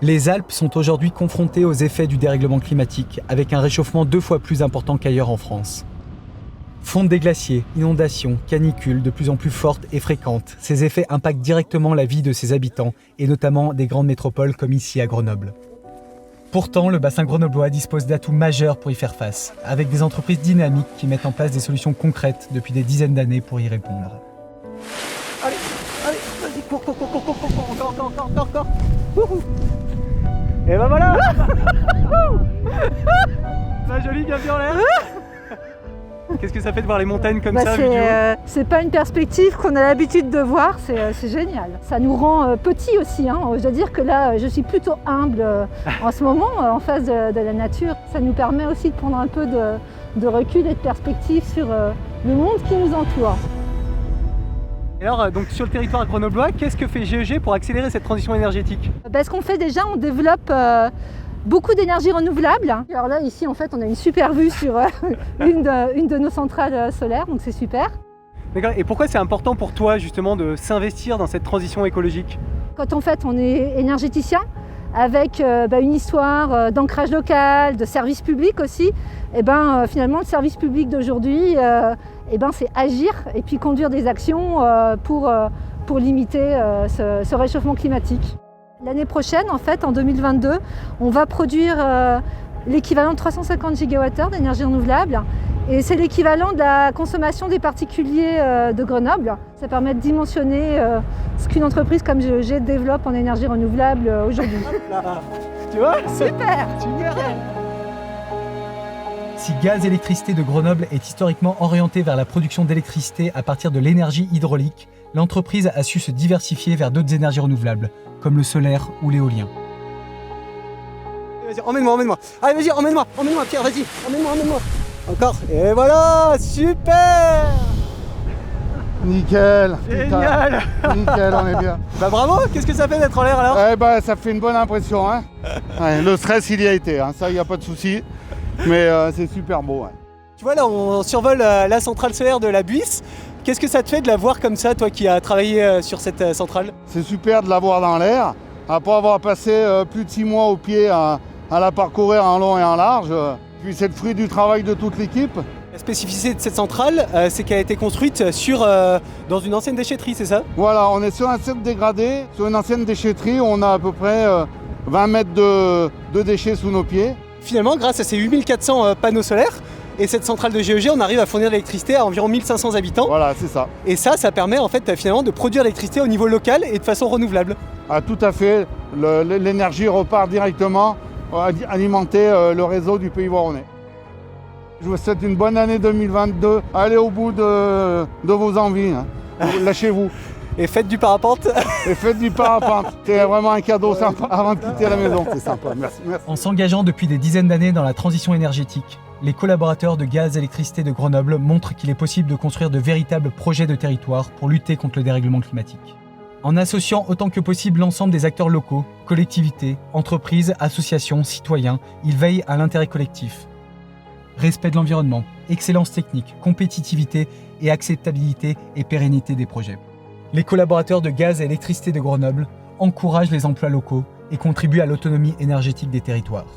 Les Alpes sont aujourd'hui confrontées aux effets du dérèglement climatique, avec un réchauffement 2 fois plus important qu'ailleurs en France. Fonte des glaciers, inondations, canicules de plus en plus fortes et fréquentes, ces effets impactent directement la vie de ses habitants, et notamment des grandes métropoles comme ici à Grenoble. Pourtant, le bassin grenoblois dispose d'atouts majeurs pour y faire face, avec des entreprises dynamiques qui mettent en place des solutions concrètes depuis des dizaines d'années pour y répondre. Allez, vas-y, cours, encore. Wouhou. Et ben voilà. Pas joli, bien en l'air. Qu'est-ce que ça fait de voir les montagnes comme ça vu du haut ? C'est pas une perspective qu'on a l'habitude de voir, c'est génial. Ça nous rend petits aussi. Je dois dire que là, je suis plutôt humble en ce moment en face de la nature. Ça nous permet aussi de prendre un peu de recul et de perspective sur le monde qui nous entoure. Et alors, donc sur le territoire grenoblois, qu'est-ce que fait GEG pour accélérer cette transition énergétique ? Ce qu'on fait déjà, on développe beaucoup d'énergie renouvelable. Alors là, ici, en fait, on a une super vue sur une de nos centrales solaires, donc c'est super. D'accord. Et pourquoi c'est important pour toi, justement, de s'investir dans cette transition écologique ? Quand en fait, on est énergéticien, avec une histoire d'ancrage local, de service public aussi, et finalement, le service public d'aujourd'hui, c'est agir et puis conduire des actions pour limiter ce réchauffement climatique. L'année prochaine, en fait, en 2022, on va produire l'équivalent de 350 gigawattheures d'énergie renouvelable. Et c'est l'équivalent de la consommation des particuliers de Grenoble. Ça permet de dimensionner ce qu'une entreprise comme GEG développe en énergie renouvelable aujourd'hui. Tu vois ? Super. Si Gaz Électricité de Grenoble est historiquement orientée vers la production d'électricité à partir de l'énergie hydraulique, l'entreprise a su se diversifier vers d'autres énergies renouvelables, comme le solaire ou l'éolien. Vas-y, emmène-moi. Allez, vas-y, emmène-moi, Pierre, vas-y, emmène-moi. Encore, et voilà, super ! Nickel. Génial. Putain. Nickel, on est bien. Bravo, qu'est-ce que ça fait d'être en l'air alors ? Ça fait une bonne impression. Hein. Ouais, le stress, il y a été, hein. Ça, il n'y a pas de souci. Mais c'est super beau. Ouais. Tu vois, là, on survole la centrale solaire de la Buisse. Qu'est-ce que ça te fait de la voir comme ça, toi qui as travaillé sur cette centrale ? C'est super de la voir dans l'air. Après avoir passé plus de 6 mois au pied à la parcourir en long et en large. Puis c'est le fruit du travail de toute l'équipe. La spécificité de cette centrale, c'est qu'elle a été construite dans une ancienne déchetterie, c'est ça ? Voilà, on est sur un site dégradé, sur une ancienne déchetterie. On a à peu près 20 mètres de déchets sous nos pieds. Finalement, grâce à ces 8400 panneaux solaires et cette centrale de GEG, on arrive à fournir de l'électricité à environ 1500 habitants. Voilà, c'est ça. Et ça permet en fait finalement de produire l'électricité au niveau local et de façon renouvelable. Ah, tout à fait. L'énergie repart directement alimenter le réseau du Pays Voironnais. Je vous souhaite une bonne année 2022. Allez au bout de vos envies. Hein. Lâchez-vous. Et faites du parapente. C'est vraiment un cadeau sympa avant de quitter la maison. C'est sympa. Merci. En s'engageant depuis des dizaines d'années dans la transition énergétique, les collaborateurs de Gaz Électricité de Grenoble montrent qu'il est possible de construire de véritables projets de territoire pour lutter contre le dérèglement climatique. En associant autant que possible l'ensemble des acteurs locaux, collectivités, entreprises, associations, citoyens, ils veillent à l'intérêt collectif. Respect de l'environnement, excellence technique, compétitivité et acceptabilité et pérennité des projets. Les collaborateurs de Gaz et Électricité de Grenoble encouragent les emplois locaux et contribuent à l'autonomie énergétique des territoires.